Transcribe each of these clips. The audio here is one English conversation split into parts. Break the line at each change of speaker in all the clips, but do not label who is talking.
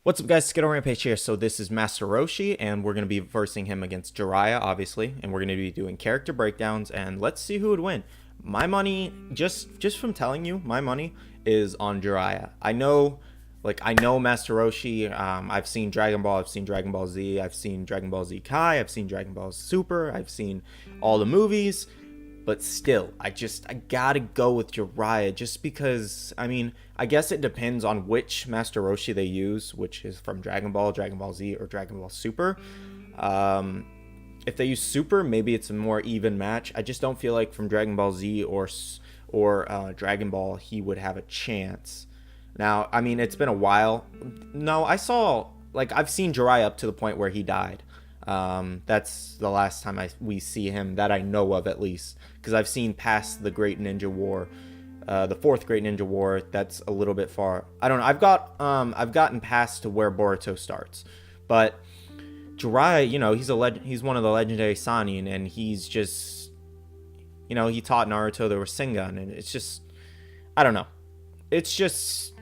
What's up, guys? SkittleRampage here. So this is Master Roshi, and we're going to be versing him against Jiraiya, obviously, and we're going to be doing character breakdowns, and let's see who would win. My money, just from telling you, my money is on Jiraiya. I know Master Roshi. I've seen Dragon Ball, I've seen Dragon Ball Z, I've seen Dragon Ball Z Kai, I've seen Dragon Ball Super, I've seen all the movies. But still, I gotta go with Jiraiya just because, I guess it depends on which Master Roshi they use, which is from Dragon Ball, Dragon Ball Z, or Dragon Ball Super. If they use Super, maybe it's a more even match. I just don't feel like from Dragon Ball Z or Dragon Ball he would have a chance. Now, it's been a while. No, I've seen Jiraiya up to the point where he died. That's the last time we see him that I know of, at least, because I've seen past the Great Ninja War, the fourth Great Ninja War. That's a little bit far. I don't know. I've gotten past to where Boruto starts, but Jiraiya, he's one of the legendary Sannin, and he's just, he taught Naruto the Rasengan, and it's just, I don't know. It's just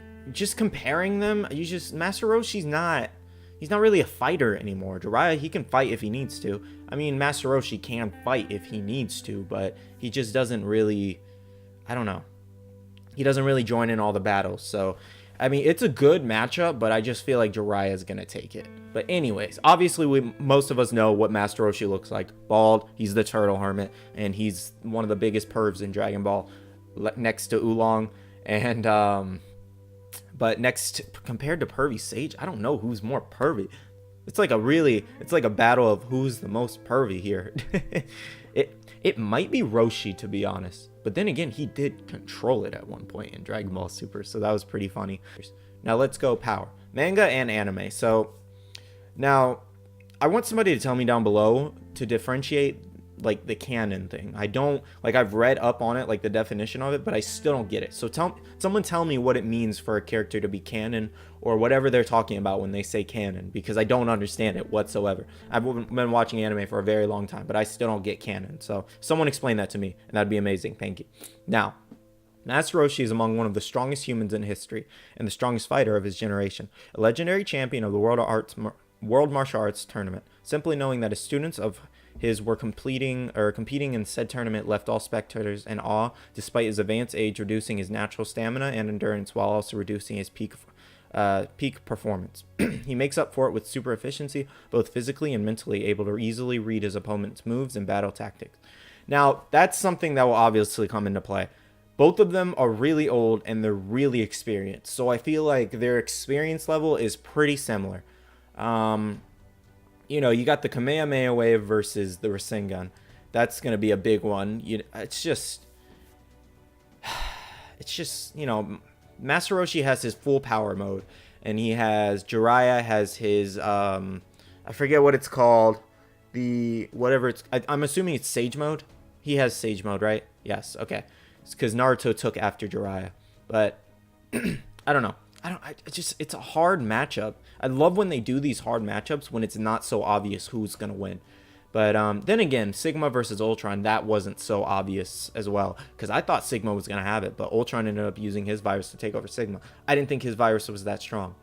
comparing them. Master Roshi's not. He's not really a fighter anymore. Jiraiya, he can fight if he needs to. Master Roshi can fight if he needs to, but he just doesn't really, I don't know. He doesn't really join in all the battles. So, it's a good matchup, but I just feel like Jiraiya is going to take it. But anyways, obviously most of us know what Master Roshi looks like. Bald, he's the turtle hermit, and he's one of the biggest pervs in Dragon Ball, next to Oolong. And, but next, compared to Pervy Sage, I don't know who's more pervy. It's like a battle of who's the most pervy here. It might be Roshi, to be honest. But then again, he did control it at one point in Dragon Ball Super, so that was pretty funny. Now let's go power. Manga and anime. So now I want somebody to tell me down below to differentiate the canon thing. I've read up on it, the definition of it, but I still don't get it. So someone tell me what it means for a character to be canon, or whatever they're talking about when they say canon, because I don't understand it whatsoever. I've been watching anime for a very long time, but I still don't get canon. So someone explain that to me, and that'd be amazing. Thank you. Now, Master Roshi is among one of the strongest humans in history and the strongest fighter of his generation, a legendary champion of the World Martial Arts Tournament. Simply knowing that his students of his were competing in said tournament left all spectators in awe, despite his advanced age reducing his natural stamina and endurance while also reducing his peak performance. He makes up for it with super efficiency, both physically and mentally, able to easily read his opponent's moves and battle tactics. Now, that's something that will obviously come into play. Both of them are really old and they're really experienced, so I feel like their experience level is pretty similar. You got the Kamehameha wave versus the Rasengan. That's going to be a big one. It's just, Master Roshi has his full power mode, and Jiraiya has his, I forget what it's called, I'm assuming it's Sage mode. He has Sage mode, right? Yes, okay. It's because Naruto took after Jiraiya, but I don't know. It's a hard matchup. I love when they do these hard matchups when it's not so obvious who's going to win. But then again, Sigma versus Ultron, that wasn't so obvious as well, because I thought Sigma was going to have it, but Ultron ended up using his virus to take over Sigma. I didn't think his virus was that strong.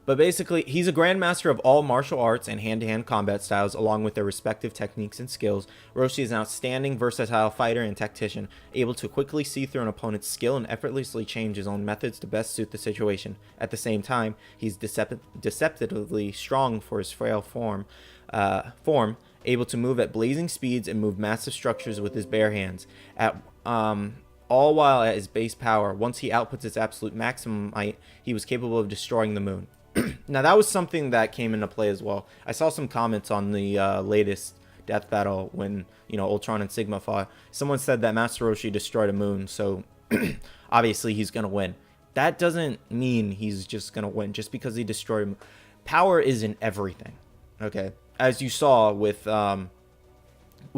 But basically, he's a grandmaster of all martial arts and hand-to-hand combat styles, along with their respective techniques and skills. Roshi is an outstanding, versatile fighter and tactician, able to quickly see through an opponent's skill and effortlessly change his own methods to best suit the situation. At the same time, he's deceptively strong for his frail form, able to move at blazing speeds and move massive structures with his bare hands. All while at his base power, once he outputs its absolute maximum height, he was capable of destroying the moon. Now, that was something that came into play as well. I saw some comments on the latest death battle when, Ultron and Sigma fought. Someone said that Master Roshi destroyed a moon, so obviously he's going to win. That doesn't mean he's just going to win just because he destroyed a moon. Power isn't everything, okay? As you saw with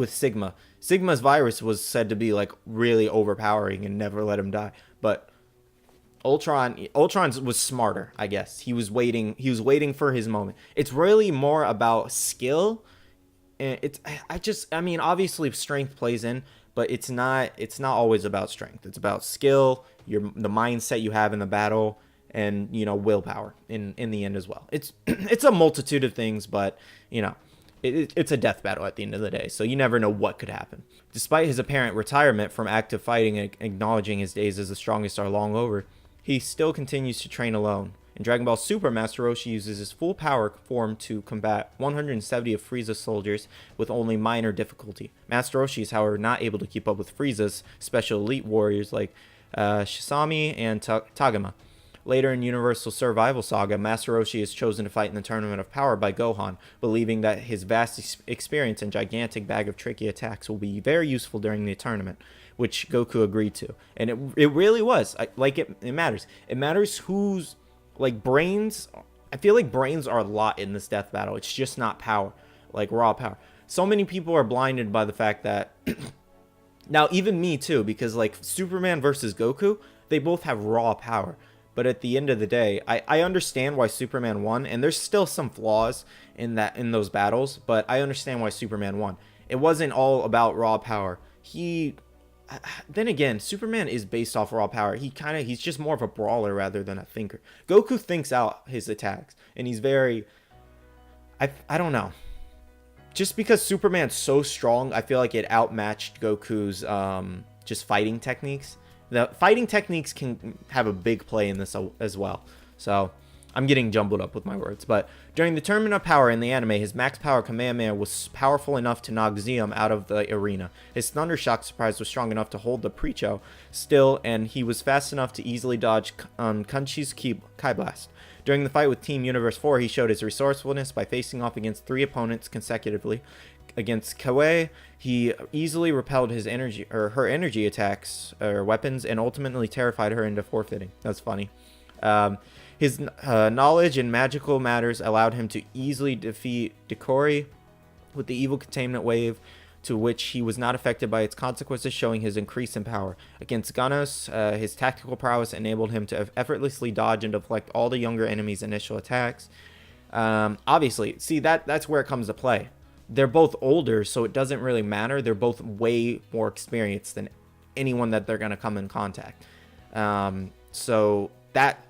Sigma. Sigma's virus was said to be, really overpowering and never let him die, but Ultron's was smarter, I guess. He was waiting for his moment. It's really more about skill. And obviously strength plays in, but it's not always about strength. It's about skill, the mindset you have in the battle, and willpower in the end as well. It's it's a multitude of things, but it's a death battle at the end of the day, so you never know what could happen. Despite his apparent retirement from active fighting and acknowledging his days as the strongest are long over, he still continues to train alone. In Dragon Ball Super, Master Roshi uses his full power form to combat 170 of Frieza's soldiers with only minor difficulty. Master Roshi is, however, not able to keep up with Frieza's special elite warriors like Shisami and Tagema. Later in Universal Survival Saga, Master Roshi is chosen to fight in the Tournament of Power by Gohan, believing that his vast experience and gigantic bag of tricky attacks will be very useful during the tournament, which Goku agreed to. And it really was. It matters. It matters who's, brains. I feel like brains are a lot in this death battle. It's just not power, like raw power. So many people are blinded by the fact that, now even me too, because Superman versus Goku, they both have raw power. But at the end of the day, I understand why Superman won, and there's still some flaws in those battles, but I understand why Superman won. It wasn't all about raw power. Then again, Superman is based off raw power. He's just more of a brawler rather than a thinker. Goku thinks out his attacks, and he's very, I don't know. Just because Superman's so strong, I feel like it outmatched Goku's just fighting techniques. The fighting techniques can have a big play in this as well. So I'm getting jumbled up with my words. But during the Tournament of Power in the anime, his max power Kamehameha was powerful enough to knock Zeum out of the arena. His Thunder Shock surprise was strong enough to hold the Precho still, and he was fast enough to easily dodge Kunshi's Kai Blast. During the fight with Team Universe 4, he showed his resourcefulness by facing off against 3 opponents consecutively. Against Kawaii, he easily repelled her energy attacks or weapons, and ultimately terrified her into forfeiting. That's funny. His knowledge in magical matters allowed him to easily defeat Dekori with the evil containment wave, to which he was not affected by its consequences, showing his increase in power. Against Ganos, his tactical prowess enabled him to effortlessly dodge and deflect all the younger enemies' initial attacks. Obviously, see, that's where it comes to play. They're both older, so it doesn't really matter. They're both way more experienced than anyone that they're going to come in contact. So that,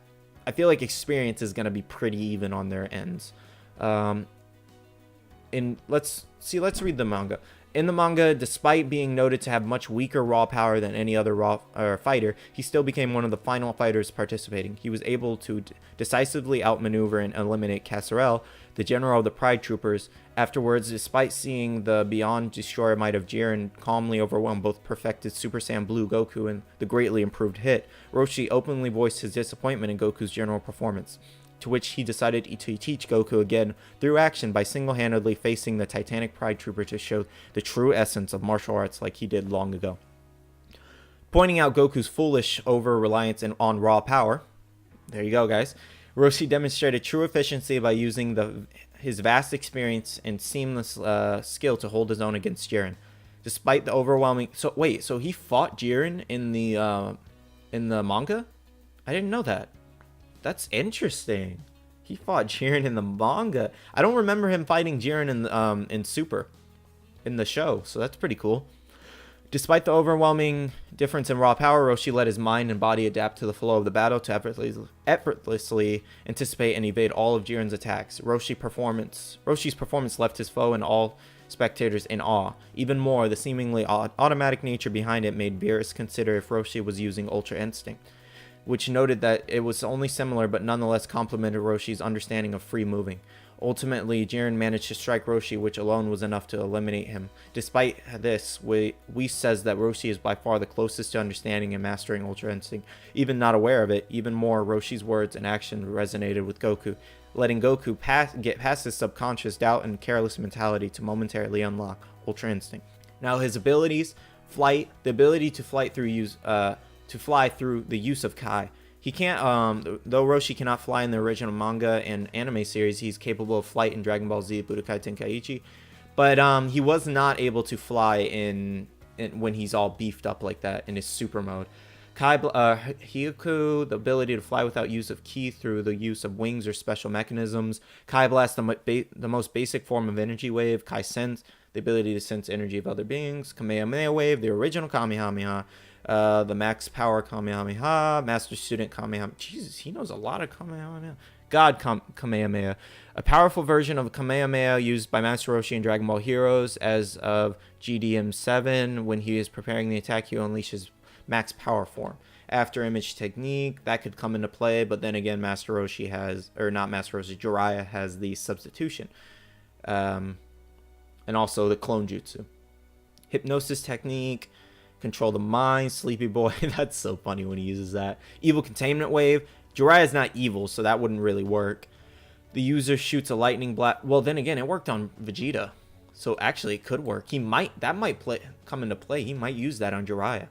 I feel like experience is going to be pretty even on their ends. And let's read the manga. In the manga, despite being noted to have much weaker raw power than any other fighter, he still became one of the final fighters participating. He was able to decisively outmaneuver and eliminate Kasserel, the general of the Pride Troopers. Afterwards, despite seeing the beyond destroyer might of Jiren calmly overwhelm both perfected Super Saiyan Blue Goku and the greatly improved Hit, Roshi openly voiced his disappointment in Goku's general performance, to which he decided to teach Goku again through action by single-handedly facing the Titanic Pride Trooper to show the true essence of martial arts like he did long ago. Pointing out Goku's foolish over-reliance on raw power, there you go, guys, Roshi demonstrated true efficiency by using his vast experience and seamless skill to hold his own against Jiren. Despite the overwhelming... So he fought Jiren in the manga? I didn't know that. That's interesting. He fought Jiren in the manga. I don't remember him fighting Jiren in Super, in the show, so that's pretty cool. Despite the overwhelming difference in raw power, Roshi let his mind and body adapt to the flow of the battle to effortlessly anticipate and evade all of Jiren's attacks. Roshi's performance left his foe and all spectators in awe. Even more, the seemingly automatic nature behind it made Beerus consider if Roshi was using Ultra Instinct, which noted that it was only similar but nonetheless complemented Roshi's understanding of free moving. Ultimately, Jiren managed to strike Roshi, which alone was enough to eliminate him. Despite this, Whis says that Roshi is by far the closest to understanding and mastering Ultra Instinct. Even not aware of it, even more, Roshi's words and action resonated with Goku, letting Goku get past his subconscious doubt and careless mentality to momentarily unlock Ultra Instinct. Now, his abilities, the ability to fly through the use of Kai. He can't, though Roshi cannot fly in the original manga and anime series, he's capable of flight in Dragon Ball Z Budokai Tenkaichi. But he was not able to fly when he's all beefed up like that in his super mode. Hyaku, the ability to fly without use of ki through the use of wings or special mechanisms. Kai Blast, the most basic form of energy wave. Kai Sense, the ability to sense energy of other beings. Kamehameha Wave, the original Kamehameha. The max power Kamehameha, master student Kamehameha. Jesus, he knows a lot of Kamehameha. God Kamehameha. A powerful version of Kamehameha used by Master Roshi in Dragon Ball Heroes as of GDM 7. When he is preparing the attack, he unleashes max power form. After image technique, that could come into play, but then again, Master Roshi has, or not Master Roshi, Jiraiya has the substitution. And also the clone jutsu. Hypnosis technique, control the mind, sleepy boy. That's so funny when he uses that. Evil containment wave. Jiraiya's not evil, so that wouldn't really work. The user shoots a lightning blast. Well, then again, it worked on Vegeta, so actually it could work. That might come into play. He might use that on Jiraiya.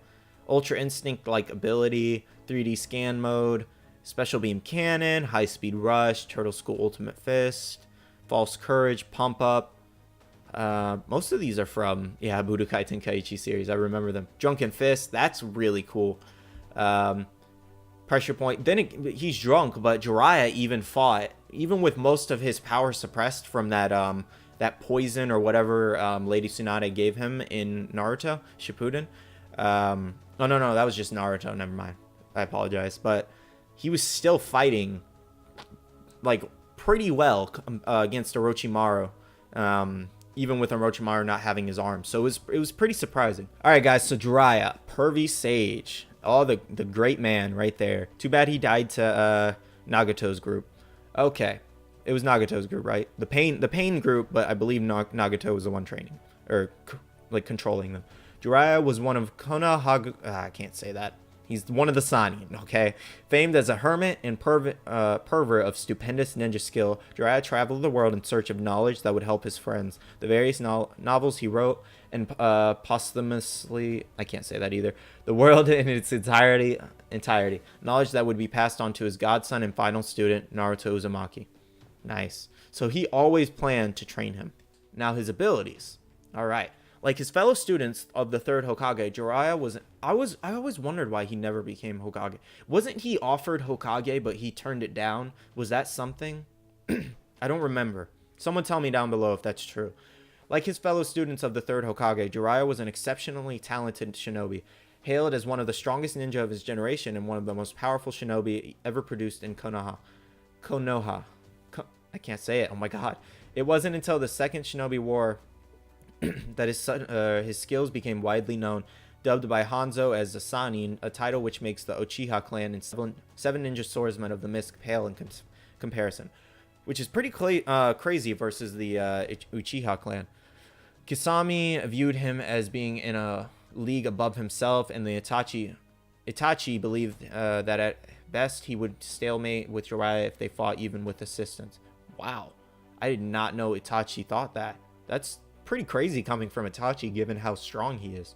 Ultra instinct like ability, 3D scan mode, special beam cannon, high speed rush, turtle school ultimate fist, false courage, pump up. Most of these are from Budokai Tenkaichi series. I remember them. Drunken fist, that's really cool. Pressure point. Then he's drunk, but Jiraiya even fought, even with most of his power suppressed from that poison or whatever Lady Tsunade gave him in Naruto Shippuden. Oh no, that was just Naruto. Never mind. I apologize, but he was still fighting like pretty well against Orochimaru. Even with Orochimaru not having his arm. So it was pretty surprising. Alright guys, so Jiraiya, pervy sage. Oh, the great man right there. Too bad he died to Nagato's group. Okay. It was Nagato's group, right? The pain group, but I believe Nagato was the one training. Or like controlling them. Jiraiya was one of Konoha... I can't say that. He's one of the Sannin, okay? Famed as a hermit and pervert of stupendous ninja skill, Jiraiya traveled the world in search of knowledge that would help his friends. The various novels he wrote and posthumously... I can't say that either. The world in its entirety. Knowledge that would be passed on to his godson and final student, Naruto Uzumaki. Nice. So he always planned to train him. Now his abilities. All right. Like his fellow students of the third Hokage, Jiraiya was... I always wondered why he never became Hokage. Wasn't he offered Hokage, but he turned it down? Was that something? I don't remember. Someone tell me down below if that's true. Like his fellow students of the third Hokage, Jiraiya was an exceptionally talented shinobi, hailed as one of the strongest ninja of his generation and one of the most powerful shinobi ever produced in Konoha. I can't say it. Oh my god. It wasn't until the Second Shinobi War that his skills became widely known, dubbed by Hanzo as the Sannin, a title which makes the Uchiha clan and seven ninja swordsmen of the mist pale in comparison, which is pretty crazy versus the Uchiha clan. Kisame viewed him as being in a league above himself, and the Itachi believed that at best he would stalemate with Jiraiya if they fought even with assistance. Wow, I did not know Itachi thought that. That's pretty crazy coming from Itachi, given how strong he is.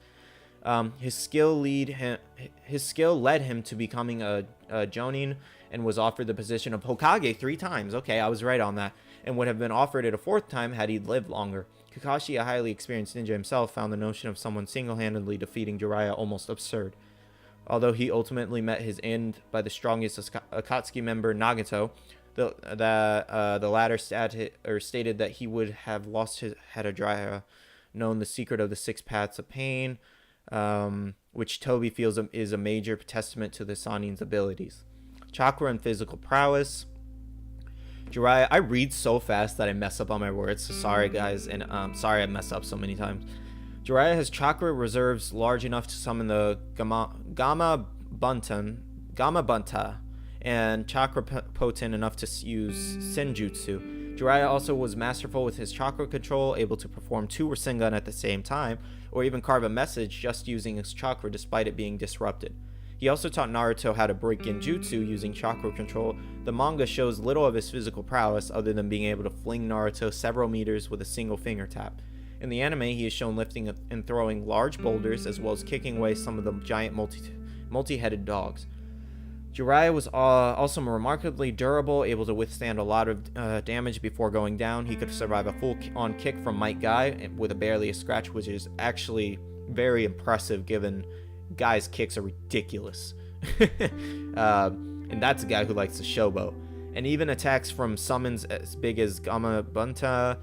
His skill led him to becoming a Jonin and was offered the position of Hokage 3 times. Okay, I was right on that. And would have been offered it a 4th time had he lived longer. Kakashi, a highly experienced ninja himself, found the notion of someone single-handedly defeating Jiraiya almost absurd. Although he ultimately met his end by the strongest Akatsuki member, Nagato, the latter stated that he would have lost his had Jiraiya known the secret of the 6 paths of pain, which Toby feels is a major testament to the Sannin's abilities. Chakra and physical prowess. Jiraiya, I read so fast that I mess up on my words, so sorry guys, and sorry I messed up so many times. Jiraiya has chakra reserves large enough to summon the Gamma Bunta, and chakra potent enough to use Senjutsu. Jiraiya also was masterful with his chakra control, able to perform 2 Rasengan at the same time, or even carve a message just using his chakra despite it being disrupted. He also taught Naruto how to break genjutsu using chakra control. The manga shows little of his physical prowess other than being able to fling Naruto several meters with a single finger tap. In the anime, he is shown lifting and throwing large boulders as well as kicking away some of the giant multi-headed dogs. Jiraiya was also remarkably durable, able to withstand a lot of damage before going down. He could survive a full-on kick from Might Guy with barely a scratch, which is actually very impressive given Guy's kicks are ridiculous. And that's a guy who likes to showboat. and even attacks from summons as big as Gamabunta,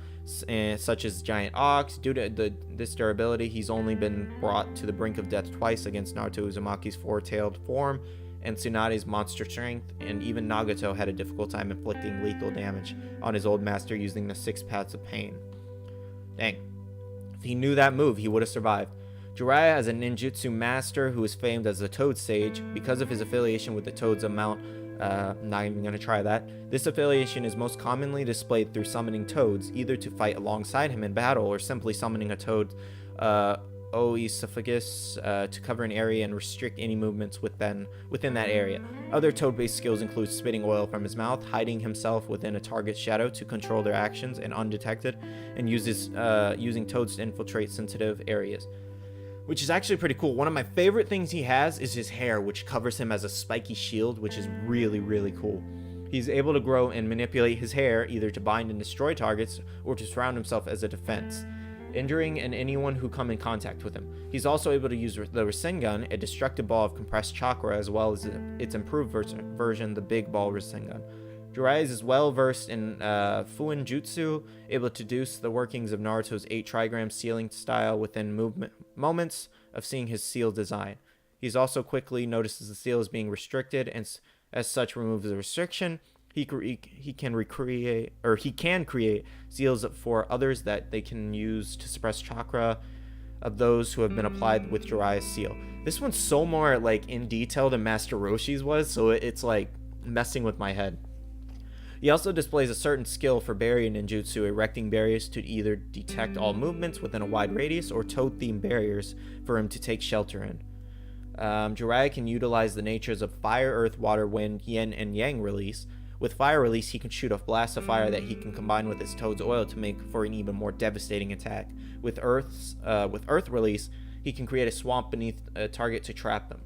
such as Giant Ox. Due to this durability, he's only been brought to the brink of death twice against Naruto Uzumaki's four-tailed form and Tsunade's monster strength, and even Nagato had a difficult time inflicting lethal damage on his old master using the 6 paths of pain. Dang. If he knew that move, he would have survived. Jiraiya is a ninjutsu master who is famed as the Toad Sage. Because of his affiliation with the Toads amount, not even going to try that. This affiliation is most commonly displayed through summoning toads, either to fight alongside him in battle or simply summoning a toad oesophagus to cover an area and restrict any movements within that area. Other toad-based skills include spitting oil from his mouth, hiding himself within a target's shadow to control their actions and undetected, and using toads to infiltrate sensitive areas, which is actually pretty cool. One of my favorite things he has is his hair, which covers him as a spiky shield, which is really, really cool. He's able to grow and manipulate his hair either to bind and destroy targets or to surround himself as a defense, injuring anyone who come in contact with him. He's also able to use the Rasengan, a destructive ball of compressed chakra, as well as its improved version, the Big Ball Rasengan. Jiraiya is well versed in Fuin Jutsu, able to deduce the workings of Naruto's 8 trigram sealing style within moments of seeing his seal design. He's also quickly notices the seal is being restricted, and as such removes the restriction. He can create seals for others that they can use to suppress chakra of those who have been applied with Jiraiya's seal. This one's so more like in detail than Master Roshi's was, so it's like messing with my head. He also displays a certain skill for barrier ninjutsu, erecting barriers to either detect all movements within a wide radius or toad-themed barriers for him to take shelter in. Jiraiya can utilize the natures of fire, earth, water, wind, yin, and yang release. With fire release, he can shoot a blast of fire that he can combine with his toad's oil to make for an even more devastating attack. With earth release, he can create a swamp beneath a target to trap them.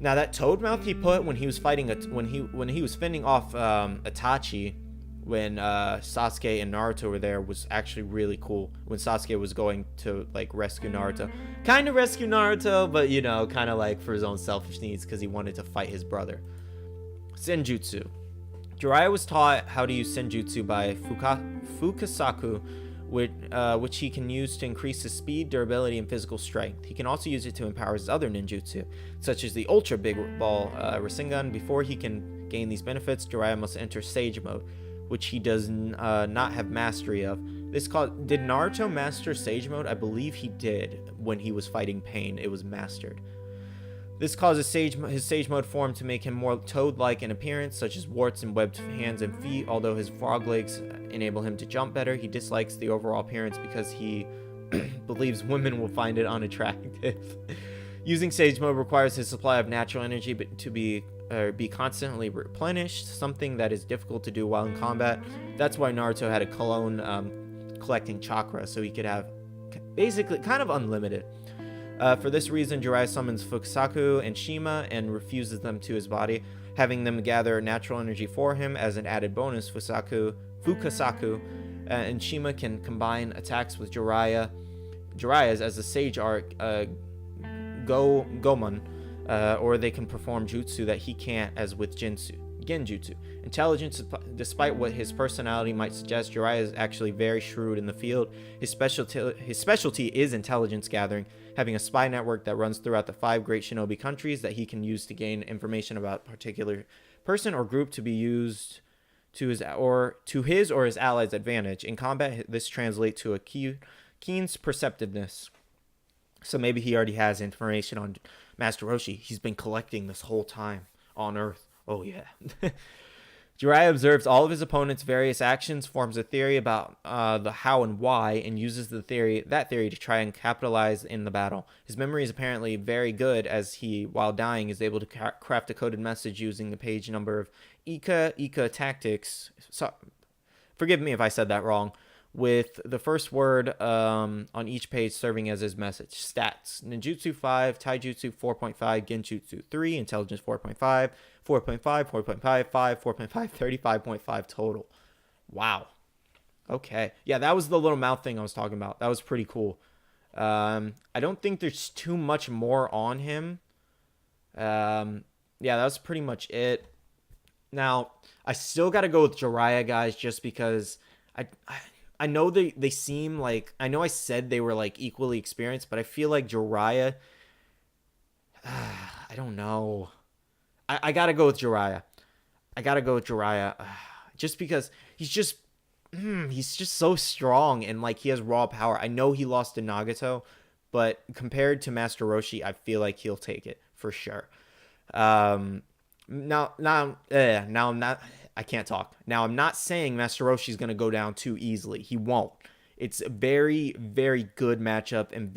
Now that toad mouth he put when he was fighting when he was fending off Itachi, when Sasuke and Naruto were there, was actually really cool. When Sasuke was going to like rescue Naruto, kind of rescue Naruto, but you know, kind of like for his own selfish needs because he wanted to fight his brother. Senjutsu. Jiraiya was taught how to use Senjutsu by Fukasaku, which he can use to increase his speed, durability, and physical strength. He can also use it to empower his other ninjutsu, such as the Ultra Big Ball Rasengan. Before he can gain these benefits, Jiraiya must enter Sage Mode, which he does not have mastery of. Did Naruto master Sage Mode? I believe he did. When he was fighting Pain, it was mastered. This causes his Sage Mode form to make him more toad-like in appearance, such as warts and webbed hands and feet. Although his frog legs enable him to jump better, he dislikes the overall appearance because he believes women will find it unattractive. Using Sage Mode requires his supply of natural energy to be constantly replenished, something that is difficult to do while in combat. That's why Naruto had a clone collecting chakra, so he could have basically kind of unlimited. For this reason, Jiraiya summons Fukasaku and Shima and refuses them to his body, having them gather natural energy for him. As an added bonus, Fukasaku and Shima can combine attacks with Jiraiya's as the Sage Art Goemon, or they can perform jutsu that he can't, as with Genjutsu. Intelligence, despite what his personality might suggest, Jiraiya is actually very shrewd in the field. His specialty is intelligence gathering, having a spy network that runs throughout the 5 great shinobi countries that he can use to gain information about a particular person or group to be used to his or his allies' advantage. In combat, this translates to a keen perceptiveness. So maybe he already has information on Master Roshi. He's been collecting this whole time on Earth. Oh yeah. Jiraiya observes all of his opponent's various actions, forms a theory about the how and why, and uses that theory to try and capitalize in the battle. His memory is apparently very good, as he, while dying, is able to craft a coded message using the page number of Ika Tactics. So, forgive me if I said that wrong. With the first word on each page serving as his message. Stats: Ninjutsu 5, Taijutsu 4.5, Genjutsu 3, Intelligence 4.5, 4.5, 4.5, 5, 4.5, 35.5 total. Wow. Okay. Yeah, that was the little mouth thing I was talking about. That was pretty cool. I don't think there's too much more on him. Yeah, that's pretty much it. Now, I still got to go with Jiraiya, guys, just because I know they seem like, I know I said they were like equally experienced, but I feel like Jiraiya, I don't know. I got to go with Jiraiya. I got to go with Jiraiya just because he's just so strong and like he has raw power. I know he lost to Nagato, but compared to Master Roshi, I feel like he'll take it for sure. Um, now I'm not. I can't talk. Now I'm not saying Master Roshi's gonna go down too easily. He won't. It's a very very good matchup and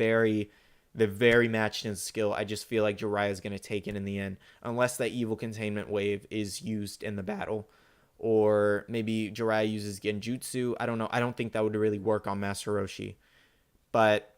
they're very matched in skill. I just feel like Jiraiya is gonna take it in the end, unless that evil containment wave is used in the battle, or maybe Jiraiya uses Genjutsu. I don't know. I don't think that would really work on Master Roshi, but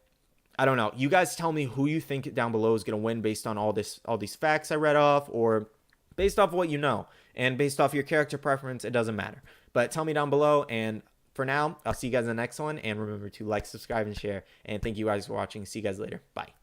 I don't know. You guys tell me who you think down below is going to win based on all these facts I read off, or based off what you know, and based off your character preference. It doesn't matter. But tell me down below. And for now, I'll see you guys in the next one. And remember to like, subscribe, and share. And thank you guys for watching. See you guys later. Bye.